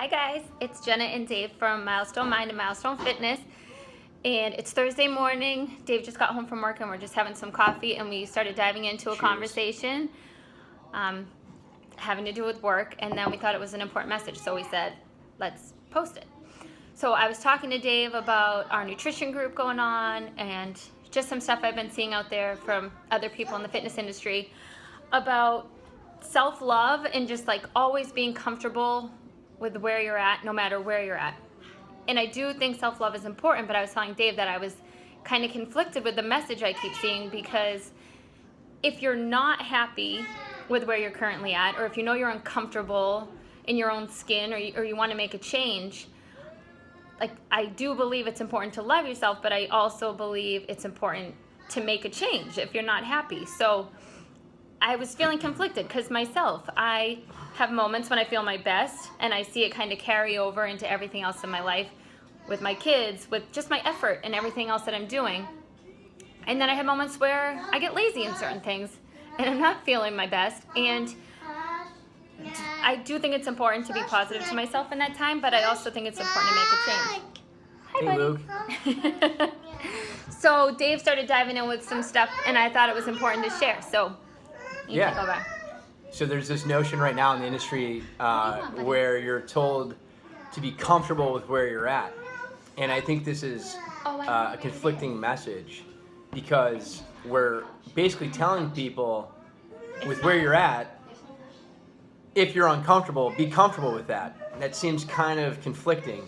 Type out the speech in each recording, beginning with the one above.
Hi guys, it's Jenna and Dave from Milestone Mind and Milestone Fitness, and it's Thursday morning. Dave just got home from work and we're just having some coffee, and we started diving into a conversation having to do with work, and then we thought it was an important message, so we said, let's post it. So I was talking to Dave about our nutrition group going on and just some stuff I've been seeing out there from other people in the fitness industry about self-love and just like always being comfortable with where you're at, no matter where you're at. And I do think self-love is important, but I was telling Dave that I was kind of conflicted with the message I keep seeing, because if you're not happy with where you're currently at, or if you know you're uncomfortable in your own skin, or you want to make a change, like I do believe it's important to love yourself, but I also believe it's important to make a change if you're not happy. So I was feeling conflicted because myself, I have moments when I feel my best and I see it kind of carry over into everything else in my life, with my kids, with just my effort and everything else that I'm doing. And then I have moments where I get lazy in certain things and I'm not feeling my best. And I do think it's important to be positive to myself in that time, but I also think it's important to make a change. Hi, Hey, buddy. Luke. So Dave started diving in with some stuff, and I thought it was important to share. So you can go back. So there's this notion right now in the industry where you're told to be comfortable with where you're at. And I think this is a conflicting message, because we're basically telling people with where you're at, if you're uncomfortable, be comfortable with that. And that seems kind of conflicting.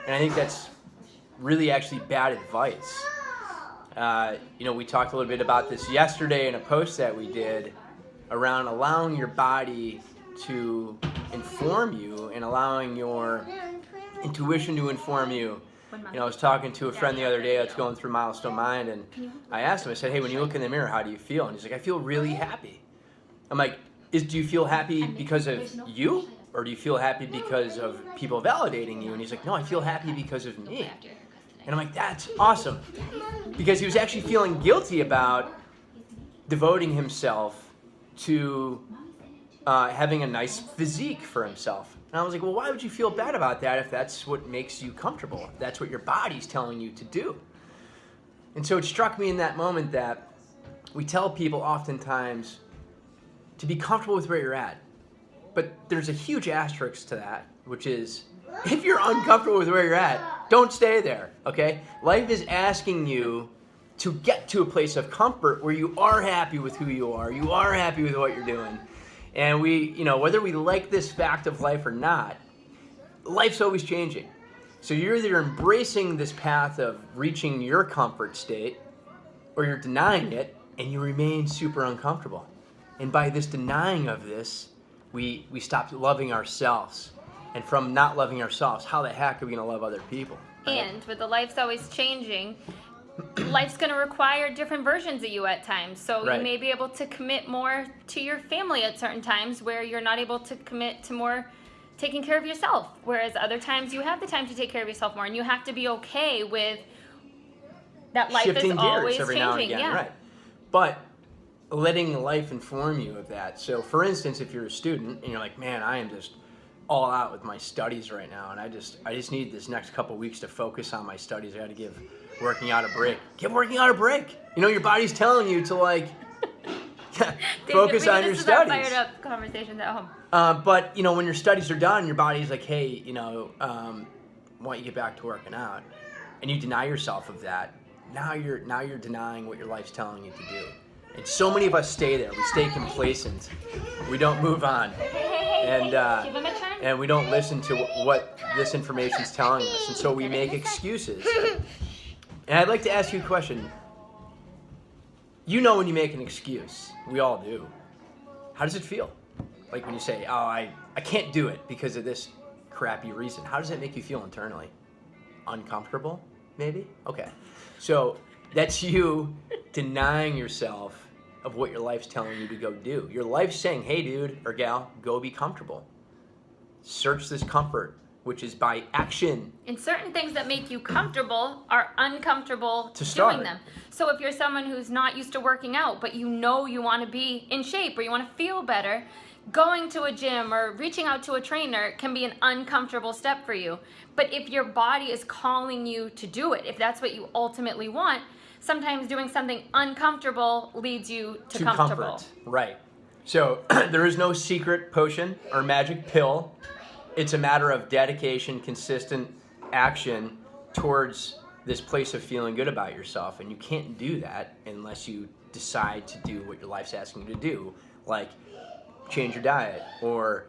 And I think that's really actually bad advice. We talked a little bit about this yesterday in a post that we did around allowing your body to inform you and allowing your intuition to inform you. I was talking to a friend the other day that's going through Milestone Mind, and I asked him, I said, hey, when you look in the mirror, how do you feel? And he's like, I feel really happy. I'm like, do you feel happy because of you? Or do you feel happy because of people validating you? And he's like, no, I feel happy because of me. And I'm like, that's awesome. Because he was actually feeling guilty about devoting himself to having a nice physique for himself. And I was like, well, why would you feel bad about that if that's what makes you comfortable? If that's what your body's telling you to do. And so it struck me in that moment that we tell people oftentimes to be comfortable with where you're at. But there's a huge asterisk to that, which is, if you're uncomfortable with where you're at, don't stay there, okay? Life is asking you to get to a place of comfort where you are happy with who you are happy with what you're doing. And whether we like this fact of life or not, life's always changing. So you're either embracing this path of reaching your comfort state, or you're denying it and you remain super uncomfortable. And by this denying of this, we stop loving ourselves. And from not loving ourselves, how the heck are we going to love other people? Right? And with the life's always changing, life's going to require different versions of you at times. So Right. You may be able to commit more to your family at certain times where you're not able to commit to more taking care of yourself. Whereas other times you have the time to take care of yourself more, and you have to be okay with that life Shifting is gears always every changing. now and again, Yeah. right? But letting life inform you of that. So for instance, if you're a student and you're like, man, I am just all out with my studies right now, and I just need this next couple weeks to focus on my studies. I got to give working out a break. Give working out a break. Your body's telling you to focus on your studies. Fired up conversations at home. But when your studies are done, your body's like, hey, why don't you get back to working out? And you deny yourself of that. Now you're denying what your life's telling you to do. And so many of us stay there. We stay complacent. We don't move on. And and we don't listen to what this information's telling us. And so we make excuses. And I'd like to ask you a question. When you make an excuse. We all do. How does it feel? Like when you say, oh, I can't do it because of this crappy reason. How does that make you feel internally? Uncomfortable, maybe? Okay. So that's you denying yourself of what your life's telling you to go do. Your life's saying, hey, dude or gal, go be comfortable. Search this comfort, which is by action. And certain things that make you comfortable are uncomfortable To start. doing them. So if you're someone who's not used to working out, but you want to be in shape or you want to feel better, going to a gym or reaching out to a trainer can be an uncomfortable step for you. But if your body is calling you to do it, if that's what you ultimately want, sometimes doing something uncomfortable leads you to comfortable. Comfort. Right. So there is no secret potion or magic pill. It's a matter of dedication, consistent action towards this place of feeling good about yourself. And you can't do that unless you decide to do what your life's asking you to do, like change your diet or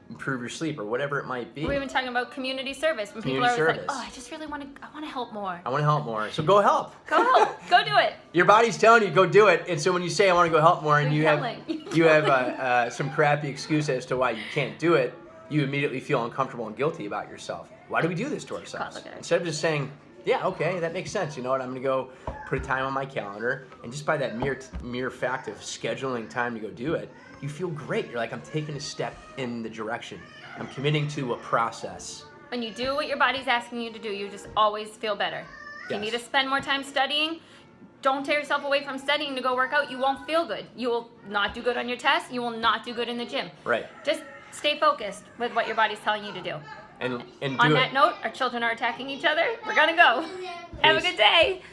improve your sleep or whatever it might be. We're even talking about community service. When people are always like, oh, I just really want to help more. I want to help more. So go help. Go help. Go do it. Your body's telling you go do it. And so when you say I want to go help more and you have some crappy excuse as to why you can't do it, you immediately feel uncomfortable and guilty about yourself. Why do we do this to ourselves? Instead of just saying, yeah, okay, that makes sense. You know what? I'm going to go put a time on my calendar. And just by that mere fact of scheduling time to go do it, you feel great. You're like, I'm taking a step in the direction. I'm committing to a process. When you do what your body's asking you to do, you just always feel better. If you need to spend more time studying, don't tear yourself away from studying to go work out. You won't feel good. You will not do good on your test. You will not do good in the gym. Right. Just stay focused with what your body's telling you to do. And on that note, our children are attacking each other. We're going to go. Have a good day.